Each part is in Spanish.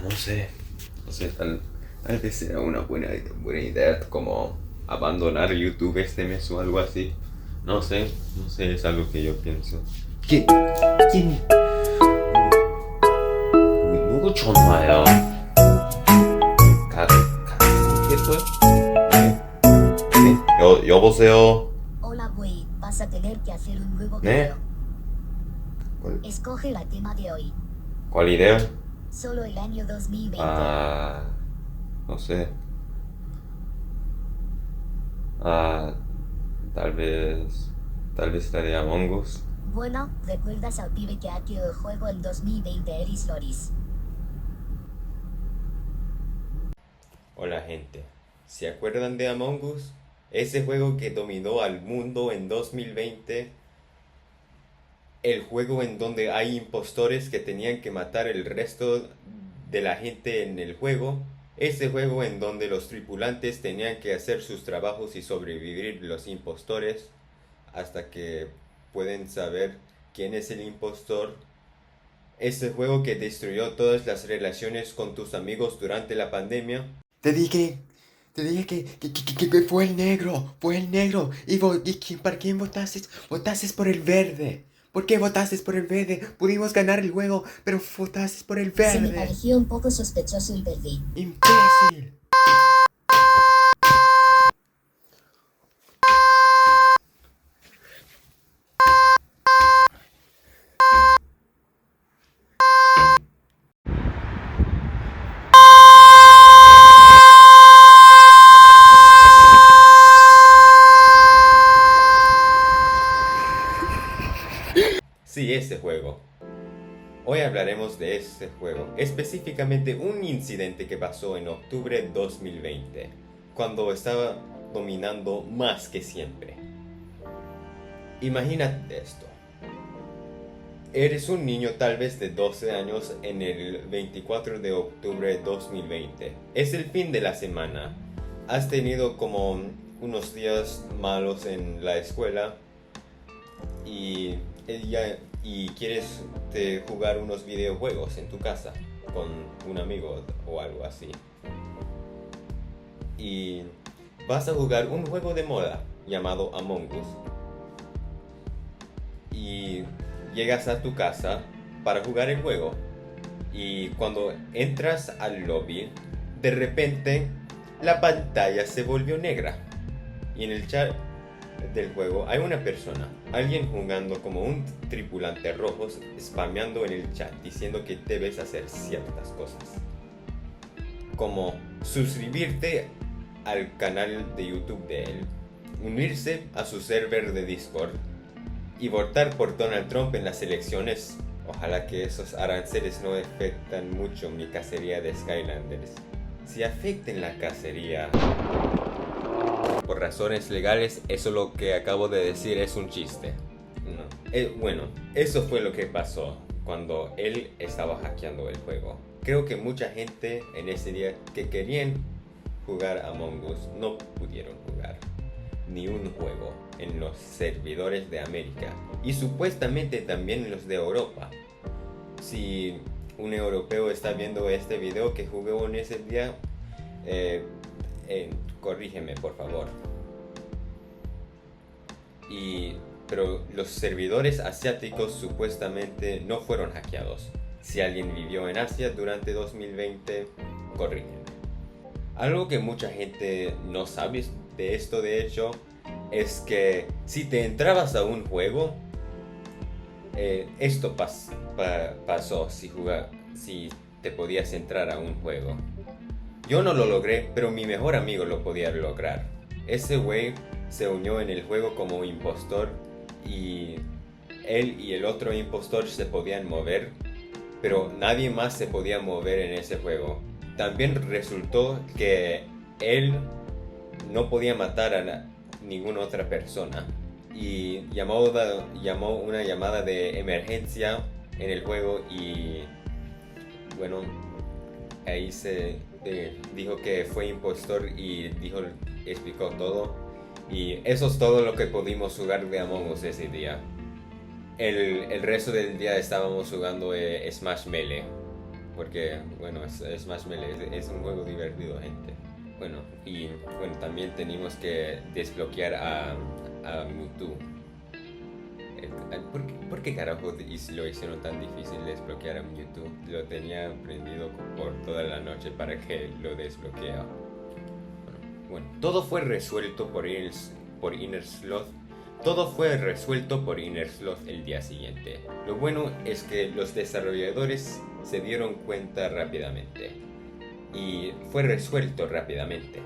no sé. No sé, tal vez sea una buena idea como abandonar YouTube este mes o algo así. No sé, es algo que yo pienso. ¿Qué? ¿Quién? 누구 전화야? 가겠어요? 네. 네. 여보세요? Hola, güey, vas a tener que hacer un nuevo 네? video. Escoge el tema de hoy. ¿Cuál idea? Solo el año 2020. Ah, no sé. Ah, tal vez. Tal vez la de Among Us. Bueno, ¿recuerdas al pibe que hackeó el juego en 2020, Eris Loris? Hola gente, ¿se acuerdan de Among Us? Ese juego que dominó al mundo en 2020. El juego en donde hay impostores que tenían que matar el resto de la gente en el juego. Ese juego en donde los tripulantes tenían que hacer sus trabajos y sobrevivir los impostores hasta que pueden saber quién es el impostor. Ese juego que destruyó todas las relaciones con tus amigos durante la pandemia. Te dije, te dije que fue el negro. ¿Para quién votaste? Votaste por el verde. ¿Por qué votaste por el verde? Pudimos ganar el juego, pero votaste por el Se me verde. pareció un poco sospechoso el verde. ¡Imbécil! Sí, ese juego. Hoy hablaremos de ese juego, específicamente un incidente que pasó en octubre de 2020, cuando estaba dominando más que siempre. Imagínate esto. Eres un niño tal vez de 12 años en el 24 de octubre de 2020. Es el fin de la semana. Has tenido como unos días malos en la escuela y quieres jugar unos videojuegos en tu casa con un amigo o algo así. Y vas a jugar un juego de moda llamado Among Us. Y llegas a tu casa para jugar el juego. Y cuando entras al lobby, de repente la pantalla se volvió negra. Y en el chat del juego hay una persona, alguien jugando como un tripulante rojo, spameando en el chat diciendo que debes hacer ciertas cosas, como suscribirte al canal de YouTube de él, unirse a su server de Discord y votar por Donald Trump en las elecciones. Ojalá que esos aranceles no afecten mucho mi cacería de Skylanders. Si afecten la cacería por razones legales, eso lo que acabo de decir es un chiste. No. Bueno, eso fue lo que pasó cuando él estaba hackeando el juego. Creo que mucha gente en ese día que querían jugar Among Us no pudieron jugar ni un juego en los servidores de América y supuestamente también en los de Europa. Si un europeo está viendo este video que jugó en ese día, corrígeme por favor. Pero los servidores asiáticos supuestamente no fueron hackeados. Si alguien vivió en Asia durante 2020, corrígeme. Algo que mucha gente no sabe de esto, de hecho, es que si te entrabas a un juego, esto pasó si te podías entrar a un juego. Yo no lo logré, pero mi mejor amigo lo podía lograr. Ese güey se unió en el juego como impostor y él y el otro impostor se podían mover, pero nadie más se podía mover en ese juego. También resultó que él no podía matar a ninguna otra persona y llamó una llamada de emergencia en el juego y bueno, ahí se dijo que fue impostor y explicó todo. Y eso es todo lo que pudimos jugar de Among Us ese día. El resto del día estábamos jugando Smash Melee. porque bueno, es más melee, es un juego divertido, gente. Bueno, y bueno, también tenemos que desbloquear a Mewtwo. ¿Por qué carajo lo hicieron tan difícil desbloquear a Mewtwo? Lo tenía prendido por toda la noche para que lo desbloqueara. Bueno, todo fue resuelto por Inner Sloth. Todo fue resuelto por Inner Sloth el día siguiente. Lo bueno es que los desarrolladores se dieron cuenta rápidamente. Y fue resuelto rápidamente.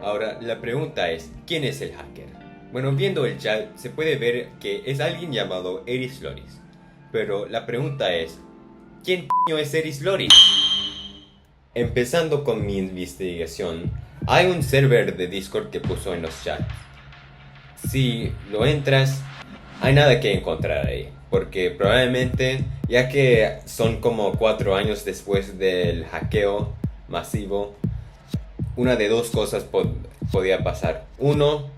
Ahora, la pregunta es, ¿quién es el hacker? Bueno, viendo el chat se puede ver que es alguien llamado Eris Loris. Pero la pregunta es, ¿quién es Eris Loris? Empezando con mi investigación, hay un server de Discord que puso en los chats. Si lo entras, hay nada que encontrar ahí. Porque probablemente, ya que son como 4 años después del hackeo masivo, una de dos cosas podía pasar. Uno,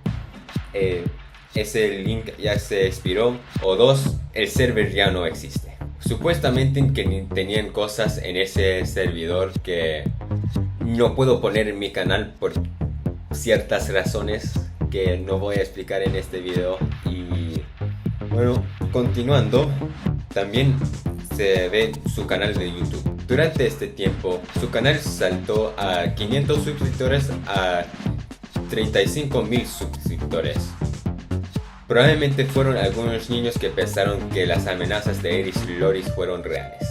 ese link ya se expiró, o dos, el server ya no existe. Supuestamente que tenían cosas en ese servidor que no puedo poner en mi canal por ciertas razones que no voy a explicar en este video. Y bueno, continuando, también se ve su canal de YouTube. Durante este tiempo, su canal saltó a 500 suscriptores a 35.000 suscriptores. Probablemente fueron algunos niños que pensaron que las amenazas de Eris Loris fueron reales.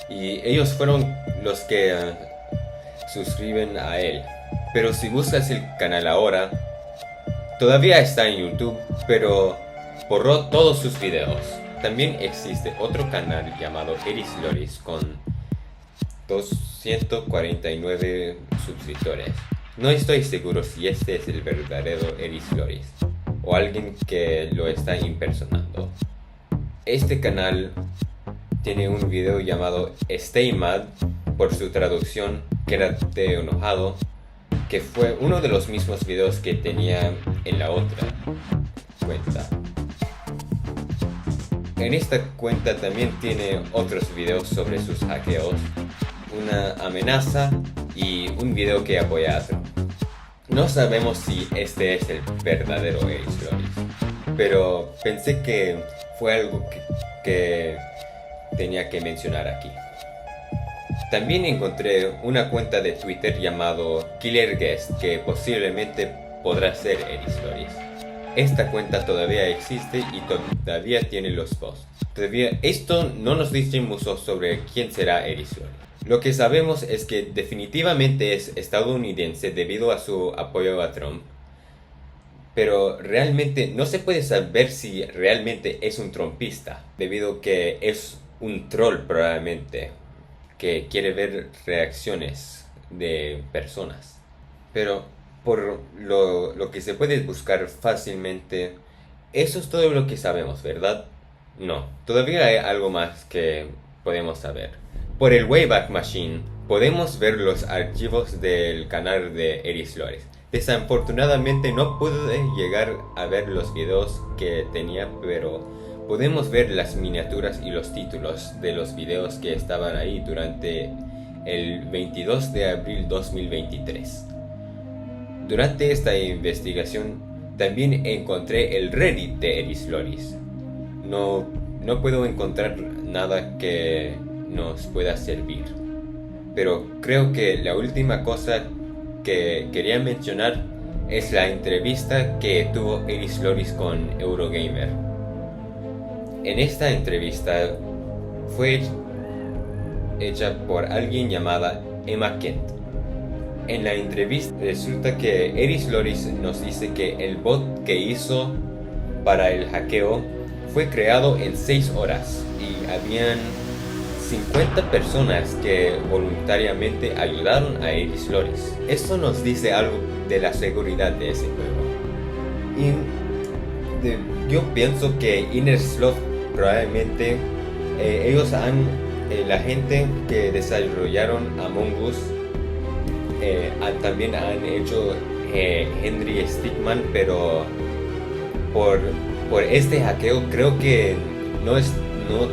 Y ellos fueron los que suscriben a él. Pero si buscas el canal ahora, todavía está en YouTube, pero borró todos sus videos. También existe otro canal llamado Eris Loris con 249 suscriptores. No estoy seguro si este es el verdadero Eris Loris o alguien que lo está impersonando. Este canal tiene un video llamado Stay Mad, por su traducción Quédate enojado, que fue uno de los mismos videos que tenía en la otra cuenta. En esta cuenta también tiene otros videos sobre sus hackeos, una amenaza y un video que apoya a Trump. No sabemos si este es el verdadero Eris Loris, pero pensé que fue algo que tenía que mencionar aquí. También encontré una cuenta de Twitter llamado Killer Guest que posiblemente podrá ser Eris Loris. Esta cuenta todavía existe y todavía tiene los posts. Esto no nos dice mucho sobre quién será Eris Loris. Lo que sabemos es que definitivamente es estadounidense debido a su apoyo a Trump. Pero realmente no se puede saber si realmente es un trumpista, debido a que es un troll probablemente, que quiere ver reacciones de personas. Pero por lo que se puede buscar fácilmente, eso es todo lo que sabemos, ¿verdad? No, todavía hay algo más que podemos saber. Por el Wayback Machine podemos ver los archivos del canal de Eris Loris. Desafortunadamente no pude llegar a ver los videos que tenía, pero podemos ver las miniaturas y los títulos de los videos que estaban ahí durante el 22 de abril 2023. Durante esta investigación también encontré el Reddit de Eris Loris. No puedo encontrar nada que nos pueda servir, pero creo que la última cosa que quería mencionar es la entrevista que tuvo Eris Loris con Eurogamer. En esta entrevista fue hecha por alguien llamada Emma Kent. En la entrevista resulta que Eris Loris nos dice que el bot que hizo para el hackeo fue creado en 6 horas y habían 50 personas que voluntariamente ayudaron a Eris Loris. Esto nos dice algo de la seguridad de ese juego. Y yo pienso que Inner Sloth probablemente la gente que desarrollaron Among Us también han hecho Henry Stickman, pero por este hackeo creo que no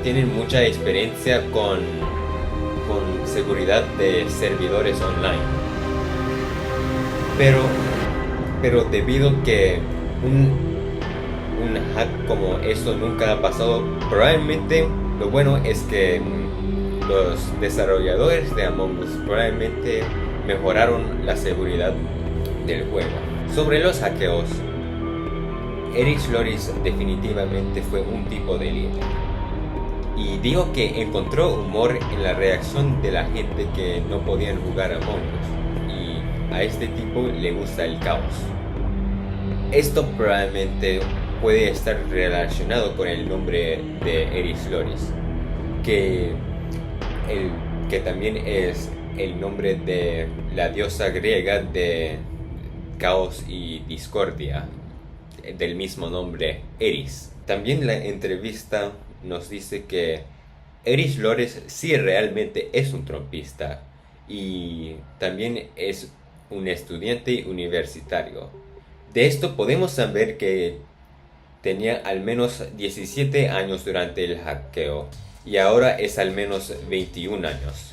tienen mucha experiencia con seguridad de servidores online. Pero debido que un hack como esto nunca ha pasado, probablemente lo bueno es que los desarrolladores de Among Us probablemente mejoraron la seguridad del juego. Sobre los hackeos, Eric Loris definitivamente fue un tipo de líder. Y digo que encontró humor en la reacción de la gente que no podían jugar Among Us. Y a este tipo le gusta el caos. Esto probablemente puede estar relacionado con el nombre de Eric Loris, que también es el nombre de la diosa griega de caos y discordia, del mismo nombre, Eris. También la entrevista nos dice que Eric Loris sí realmente es un trompista y también es un estudiante universitario. De esto podemos saber que tenía al menos 17 años durante el hackeo y ahora es al menos 21 años.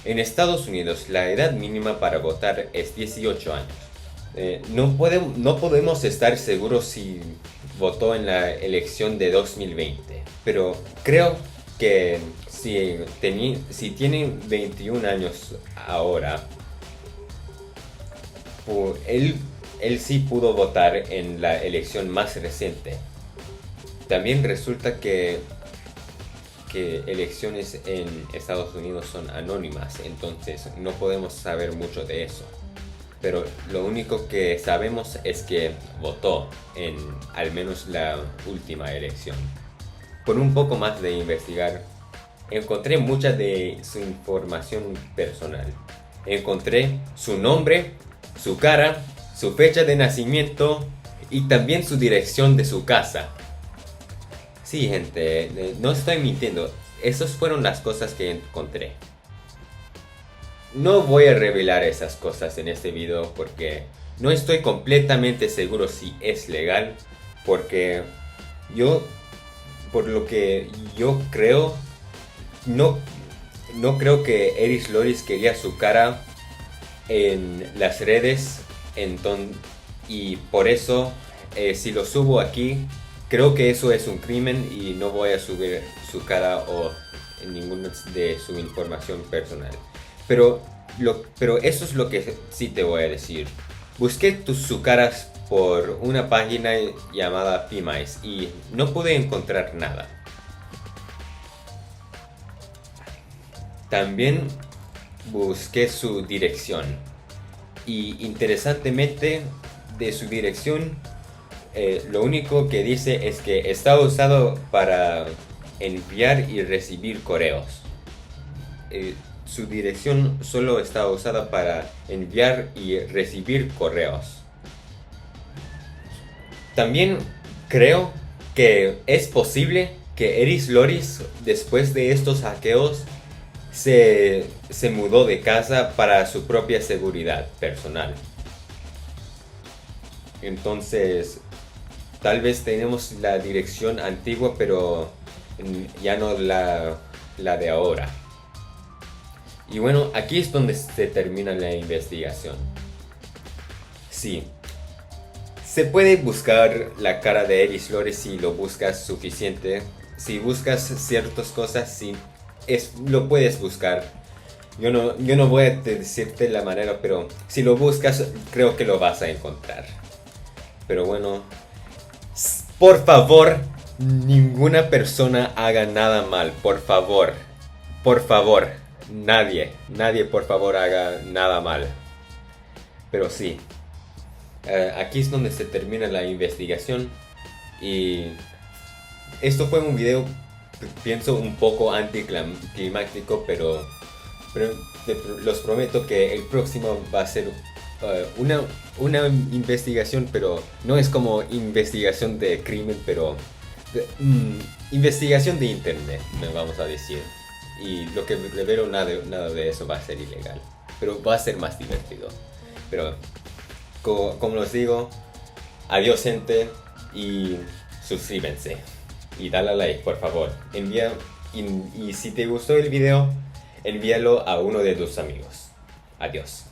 En Estados Unidos la edad mínima para votar es 18 años. No podemos estar seguros si votó en la elección de 2020, pero creo que si tiene 21 años ahora, él sí pudo votar en la elección más reciente. También resulta que elecciones en Estados Unidos son anónimas, entonces no podemos saber mucho de eso. Pero lo único que sabemos es que votó en al menos la última elección. Por un poco más de investigar, encontré mucha de su información personal. Encontré su nombre, su cara, su fecha de nacimiento y también su dirección de su casa. Sí, gente, no estoy mintiendo. Esas fueron las cosas que encontré. No voy a revelar esas cosas en este video porque no estoy completamente seguro si es legal. Porque por lo que yo creo, no creo que Eric Loris quería su cara en las redes. Y por eso, si lo subo aquí, creo que eso es un crimen y no voy a subir su cara o ninguna de su información personal. Pero eso es lo que sí te voy a decir. Busqué su caras por una página llamada PMICE y no pude encontrar nada. También busqué su dirección. Y interesantemente, de su dirección, lo único que dice es que está usado para enviar y recibir correos. Su dirección solo está usada para enviar y recibir correos. También creo que es posible que Eric Loris, después de estos hackeos, se mudó de casa para su propia seguridad personal. Entonces, tal vez tenemos la dirección antigua, pero ya no la de ahora. Y bueno, aquí es donde se termina la investigación. Sí, se puede buscar la cara de Eric Loris si lo buscas suficiente. Si buscas ciertas cosas, sí, lo puedes buscar. Yo no voy a decirte la manera, pero si lo buscas, creo que lo vas a encontrar. Pero bueno, por favor, ninguna persona haga nada mal, por favor. Por favor, nadie, por favor, haga nada mal. Pero sí, aquí es donde se termina la investigación. Y esto fue un video, pienso, un poco anticlimático, pero los prometo que el próximo va a ser una investigación, pero no es como investigación de crimen, pero investigación de internet, me vamos a decir. Y lo que revelo, nada de eso va a ser ilegal, pero va a ser más divertido. Pero como les digo, adiós gente, y suscríbanse y dale a like, por favor. Y si te gustó el video, envíalo a uno de tus amigos. Adiós.